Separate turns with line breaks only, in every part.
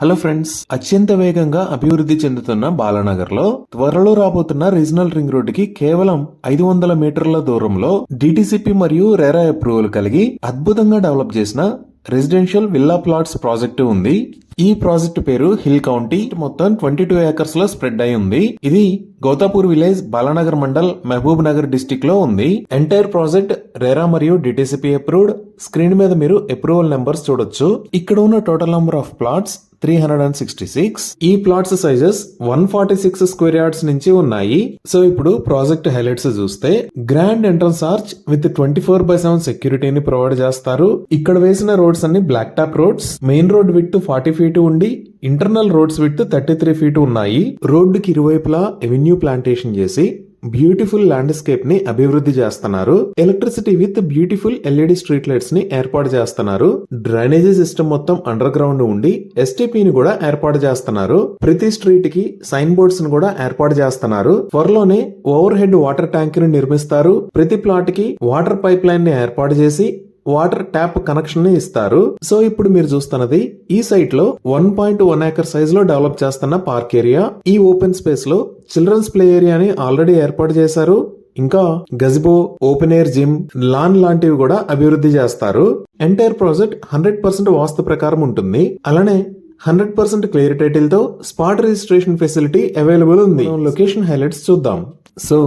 Hello friends, అత్యంత వేగంగా అభివృద్ధి చెందుతున్న బాలానగర్ లో త్వరలో రాబోతున్న రీజనల్ రింగ్ రోడ్ కి కేవలం 500 మీటర్ల దూరంలో డిటిసిపి మరియు రెరా అప్రూవల్ కలిగి అద్భుతంగా డెవలప్ చేసిన రెసిడెన్షియల్ విల్లా ప్లాట్స్ ప్రాజెక్టు ఉంది. ఈ ప్రాజెక్టు పేరు హిల్ కౌంటీ. మొత్తం 22 ఏకర్స్ లో స్ప్రెడ్ అయి ఉంది. ఇది గౌతాపూర్ విలేజ్, బాలానగర్ మండల్, మహబూబ్ నగర్ డిస్టిక్ లో ఉంది. ఎంటైర్ ప్రాజెక్ట్ రెరా మరియు డిటిసిపి అప్రూవ్డ్. స్క్రీన్ మీద మీరు అప్రూవల్ నెంబర్స్ చూడొచ్చు. ఇక్కడ ఉన్న టోటల్ నెంబర్ ఆఫ్ ప్లాట్స్ 366. ఈ ప్లాట్స్ సైజెస్ 146 స్క్వేర్ యార్డ్స్ నుంచి ఉన్నాయి. సో ఇప్పుడు ప్రాజెక్ట్ హైలైట్స్ చూస్తే గ్రాండ్ ఎంట్రన్స్ ఆర్చ్ విత్ 24/7 సెక్యూరిటీని ప్రొవైడ్ చేస్తారు. ఇక్కడ వేసిన రోడ్స్ అన్ని black top roads. Main road width 40 feet ఉండి ఇంటర్నల్ రోడ్స్ విడ్త్ 33 ఫీట్ ఉన్నాయి. రోడ్డుకి ఇరువైపులా ఎవెన్యూ ప్లాంటేషన్ చేసి బ్యూటిఫుల్ ల్యాండ్స్కేప్ ని అభివృద్ధి చేస్తున్నారు. Electricity with beautiful LED street lights ని ఏర్పాటు చేస్తున్నారు. డ్రైనేజీ సిస్టమ్ మొత్తం అండర్ గ్రౌండ్ ఉండి ఎస్టీపీని కూడా ఏర్పాటు చేస్తున్నారు. ప్రతి స్ట్రీట్ కి సైన్ బోర్డ్స్ ని కూడా ఏర్పాటు చేస్తున్నారు. త్వరలోనే ఓవర్ హెడ్ వాటర్ ట్యాంక్ ని నిర్మిస్తారు. ప్రతి ప్లాట్ కి వాటర్ పైప్ లైన్ ని ఏర్పాటు చేసి వాటర్ ట్యాప్ కనెక్షన్ ని ఇస్తారు. సో ఇప్పుడు మీరు చూస్తున్నది ఈ సైట్ లో 1.1 ఏకర్ సైజ్ లో డెవలప్ చేస్తున్న పార్క్ ఏరియా. ఈ ఓపెన్ స్పేస్ లో చిల్డ్రన్స్ ప్లే ఏరియాని ఆల్రెడీ ఏర్పాటు చేశారు. ఇంకా గజిబో, ఓపెన్ ఎయిర్ జిమ్, లాన్ లాంటివి కూడా అభివృద్ధి చేస్తారు. ఎంటైర్ ప్రాజెక్ట్ 100% వాస్తు ప్రకారం ఉంటుంది. అలానే 100% క్లియర్ టైటిల్ తో స్పాట్ రిజిస్ట్రేషన్ ఫెసిలిటీ అవైలబుల్ ఉంది. లొకేషన్ హైలైట్స్ చూద్దాం. సో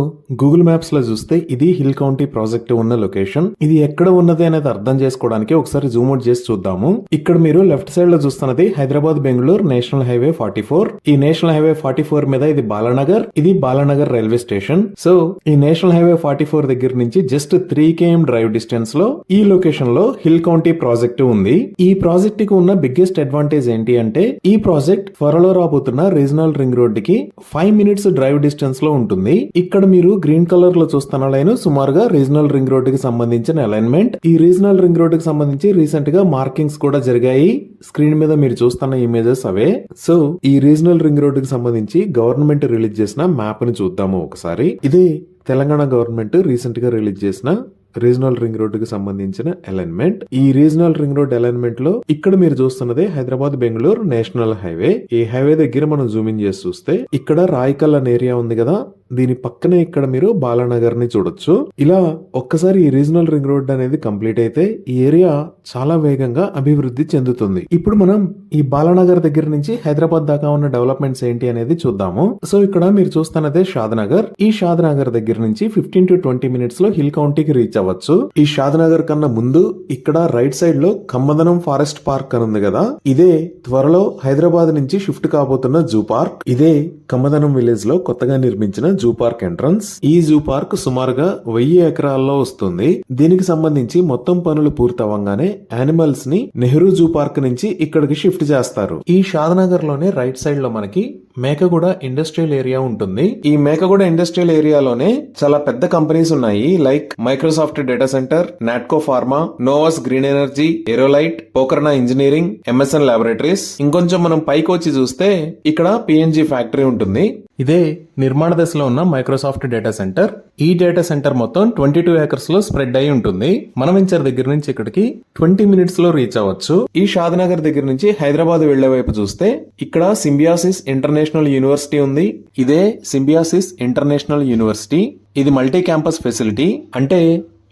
గూగుల్ మ్యాప్స్ లో చూస్తే ఇది హిల్ కౌంటీ ప్రాజెక్ట్ ఉన్న లొకేషన్. ఇది ఎక్కడ ఉన్నది అనేది అర్థం చేసుకోవడానికి ఒకసారి జూమ్ అవుట్ చేసి చూద్దాము. ఇక్కడ మీరు లెఫ్ట్ సైడ్ లో చూస్తున్నది హైదరాబాద్ బెంగళూరు నేషనల్ హైవే 44. ఈ నేషనల్ హైవే 44 మీద ఇది బాలానగర్. ఇది బాలానగర్ రైల్వే స్టేషన్. సో ఈ నేషనల్ హైవే 44 దగ్గర నుంచి జస్ట్ 3 km డ్రైవ్ డిస్టెన్స్ లో ఈ లొకేషన్ లో హిల్ కౌంటీ ప్రాజెక్ట్ ఉంది. ఈ ప్రాజెక్ట్ కి ఉన్న బిగ్గెస్ట్ అడ్వాంటేజ్ ఏంటి అంటే ఈ ప్రాజెక్ట్ త్వరలో రాబోతున్న రీజనల్ రింగ్ రోడ్ కి 5 minutes డ్రైవ్ డిస్టెన్స్ లో ఉంటుంది. ఇక్కడ మీరు గ్రీన్ కలర్ లో చూస్తున్న లైన్ సుమారుగా రీజనల్ రింగ్ రోడ్ కి సంబంధించిన అలైన్మెంట్. ఈ రీజనల్ రింగ్ రోడ్ కి సంబంధించి రీసెంట్ గా మార్కింగ్స్ కూడా జరిగాయి. స్క్రీన్ మీద మీరు చూస్తున్న ఇమేజెస్ అవే. సో ఈ రీజనల్ రింగ్ రోడ్ కి సంబంధించి గవర్నమెంట్ రిలీజ్ చేసిన మ్యాప్ ని చూద్దాము ఒకసారి. ఇది తెలంగాణ గవర్నమెంట్ రీసెంట్ గా రిలీజ్ చేసిన రీజనల్ రింగ్ రోడ్ కి సంబంధించిన అలైన్మెంట్. ఈ రీజనల్ రింగ్ రోడ్ అలైన్మెంట్ లో ఇక్కడ మీరు చూస్తున్నదే హైదరాబాద్ బెంగళూరు నేషనల్ హైవే. ఈ హైవే దగ్గర మనం జూమ్ ఇన్ చేసి చూస్తే ఇక్కడ రాయకల్ అనే ఏరియా ఉంది కదా, దీని పక్కనే ఇక్కడ మీరు బాలానగర్ ని చూడొచ్చు. ఇలా ఒక్కసారి ఈ రీజనల్ రింగ్ రోడ్ అనేది కంప్లీట్ అయితే ఈ ఏరియా చాలా వేగంగా అభివృద్ధి చెందుతుంది. ఇప్పుడు మనం ఈ బాలానగర్ దగ్గర నుంచి హైదరాబాద్ దాకా ఉన్న డెవలప్మెంట్స్ ఏంటి అనేది చూద్దాము. సో ఇక్కడ మీరు చూస్తున్నదే షాద్నగర్. ఈ షాద్నగర్ దగ్గర నుంచి 15 to 20 minutes లో హిల్ కౌంటీకి రీచ్ అవ్వచ్చు. ఈ షాద్నగర్ కన్నా ముందు ఇక్కడ రైట్ సైడ్ లో కమ్మదనం ఫారెస్ట్ పార్క్ అని ఉంది కదా, ఇదే త్వరలో హైదరాబాద్ నుంచి షిఫ్ట్ కాబోతున్న జూ పార్క్. ఇదే కమ్మదనం విలేజ్ లో కొత్తగా నిర్మించిన జూ పార్క్ ఎంట్రన్స్. ఈ జూ పార్క్ సుమారుగా 1000 ఎకరాల్లో వస్తుంది. దీనికి సంబంధించి మొత్తం పనులు పూర్తవగానే యానిమల్స్ ని నెహ్రూ జూ పార్క్ నుంచి ఇక్కడికి షిఫ్ట్ చేస్తారు. ఈ షాద్నగర్ లోనే రైట్ సైడ్ లో మనకి మేకగూడ ఇండస్ట్రియల్ ఏరియా ఉంటుంది. ఈ మేకగూడ ఇండస్ట్రియల్ ఏరియాలోనే చాలా పెద్ద కంపెనీస్ ఉన్నాయి. Like Microsoft data centre, Natco pharma, నోవాస్ green energy, Aerolite, Pokarna engineering, MSN laboratories. ఇంకొంచెం మనం పైకి వచ్చి చూస్తే ఇక్కడ పిఎన్జి ఫ్యాక్టరీ ఉంటుంది. ఇదే నిర్మాణ దశలో ఉన్న మైక్రోసాఫ్ట్ డేటా సెంటర్. ఈ డేటా సెంటర్ మొత్తం 22 ఏకర్స్ లో స్ప్రెడ్ అయి ఉంటుంది. మనవించర్ దగ్గర నుంచి ఇక్కడికి 20 minutes లో రీచ్ అవ్వచ్చు. ఈ షాద్నగర్ దగ్గర నుంచి హైదరాబాద్ వెళ్లే వైపు చూస్తే ఇక్కడ సింబియాసిస్ ఇంటర్నేషనల్ యూనివర్సిటీ ఉంది. ఇదే సింబియాసిస్ ఇంటర్నేషనల్ యూనివర్సిటీ. ఇది మల్టీ క్యాంపస్ ఫెసిలిటీ. అంటే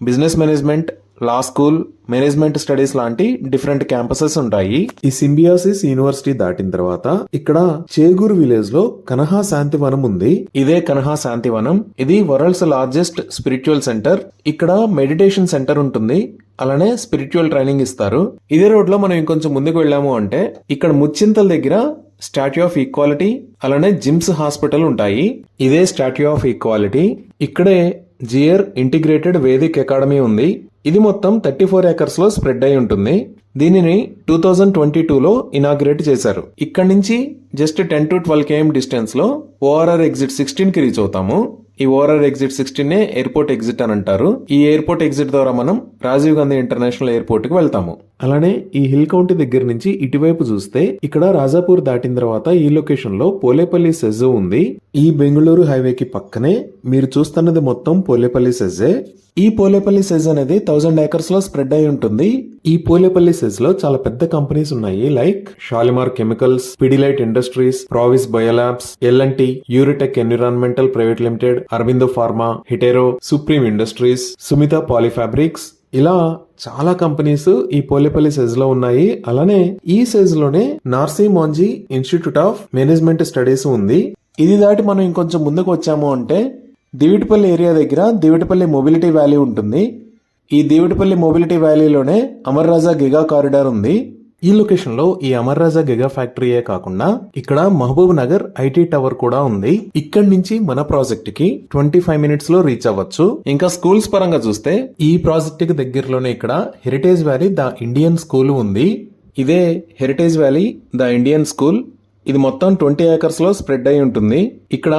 బిజినెస్ మేనేజ్మెంట్, లా స్కూల్, మేనేజ్మెంట్ స్టడీస్ లాంటి డిఫరెంట్ క్యాంపసెస్ ఉంటాయి. ఈ సింబియాసిస్ యూనివర్సిటీ దాటిన తర్వాత ఇక్కడ చేగూరు విలేజ్ లో కనహా శాంతివనం ఉంది. ఇదే కనహా శాంతివనం. ఇది వరల్డ్స్ లార్జెస్ట్ స్పిరిచువల్ సెంటర్. ఇక్కడ మెడిటేషన్ సెంటర్ ఉంటుంది. అలానే స్పిరిచువల్ ట్రైనింగ్ ఇస్తారు. ఇదే రోడ్ లో మనం ఇంకొంచెం ముందుకు వెళ్ళాము అంటే ఇక్కడ ముచ్చింతల దగ్గర స్టాట్యూ ఆఫ్ ఈక్వాలిటీ, అలానే జిమ్స్ హాస్పిటల్ ఉంటాయి. ఇదే స్టాట్యూ ఆఫ్ ఈక్వాలిటీ. ఇక్కడే జియర్ ఇంటిగ్రేటెడ్ వేదిక్ అకాడమీ ఉంది. ఇది మొత్తం 34 ఏకర్స్ లో స్ప్రెడ్ అయి ఉంటుంది. దీనిని 2022లో ఇనాగ్రేట్ చేశారు. ఇక్కడ నుంచి జస్ట్ 10 to 12 km డిస్టెన్స్ లో ఓఆర్ఆర్ ఎగ్జిట్ 16 కి రీచ్ అవుతాము. ఈ ఓఆర్ఆర్ ఎగ్జిట్ 16 ఎయిర్పోర్ట్ ఎగ్జిట్ అని అంటారు. ఈ ఎయిర్పోర్ట్ ఎగ్జిట్ ద్వారా మనం రాజీవ్ గాంధీ ఇంటర్నేషనల్ ఎయిర్పోర్ట్ కి వెళ్తాము. అలానే ఈ హిల్ కౌంటీ దగ్గర నుంచి ఇటువైపు చూస్తే ఇక్కడ రాజాపూర్ దాటిన తర్వాత ఈ లొకేషన్ లో పోలేపల్లి సెజ్ ఉంది. ఈ బెంగళూరు హైవేకి పక్కనే మీరు చూస్తున్నది మొత్తం పోలేపల్లి సెజ్జే. ఈ పోలేపల్లి సెజ్ అనేది 1000 acres లో స్ప్రెడ్ అయి ఉంటుంది. ఈ పోలేపల్లి సెజ్ లో చాలా పెద్ద కంపెనీస్ ఉన్నాయి. Like Shalimar chemicals, Pidilite industries, ప్రావిస్ బయోలాబ్స్, ఎల్&టి, యూరిటెక్ environmental private limited, Aurobindo pharma, Hetero, Supreme industries, సుమిత పాలిఫాబ్రిక్స్, ఇలా చాలా కంపెనీస్ ఈ పోలేపల్లి సెజ్ లో ఉన్నాయి. అలానే ఈ సెజ్ లోనే Narsee మోంజీ institute of management studies ఉంది. ఇది దాటి మనం ఇంకొంచెం ముందుకు వచ్చాము అంటే దివిటిపల్లి ఏరియా దగ్గర దివిటిపల్లి మొబిలిటీ వ్యాలీ ఉంటుంది. ఈ దివిటిపల్లి మొబిలిటీ వ్యాలీలోనే అమర్ రాజా గిగా కారిడార్ ఉంది. ఈ లొకేషన్ లో ఈ అమర్ రాజా గిగా ఫ్యాక్టరీయే కాకుండా ఇక్కడ మహబూబ్ నగర్ ఐటీ టవర్ కూడా ఉంది. ఇక్కడి నుంచి మన ప్రాజెక్ట్ కి 25 minutes లో రీచ్ అవ్వచ్చు. ఇంకా స్కూల్స్ పరంగా చూస్తే ఈ ప్రాజెక్ట్ కి దగ్గరలోనే ఇక్కడ heritage valley the Indian school ఉంది. ఇదే heritage valley the Indian school. ఇది మొత్తం 20 acres లో స్ప్రెడ్ అయి ఉంటుంది. ఇక్కడ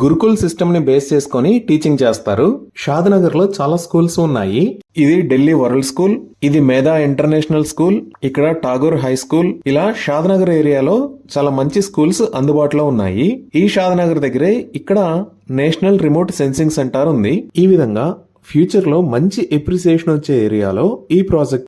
గురుకుల్ సిస్టమ్ ని బేస్ చేసుకుని టీచింగ్ చేస్తారు. షాద్నగర్ లో చాలా స్కూల్స్ ఉన్నాయి. ఇది ఢిల్లీ వరల్డ్ స్కూల్, ఇది మేధా ఇంటర్నేషనల్ స్కూల్, ఇక్కడ ఠాగూర్ హై స్కూల్, ఇలా షాద్నగర్ ఏరియాలో చాలా మంచి స్కూల్స్ అందుబాటులో ఉన్నాయి. ఈ షాద్నగర్ దగ్గరే ఇక్కడ నేషనల్ రిమోట్ సెన్సింగ్ సెంటర్ ఉంది. ఈ విధంగా ఫ్యూచర్ లో మంచి ఎప్రిసియేషన్ వచ్చే ఏరియాలో ఈ ప్రాజెక్ట్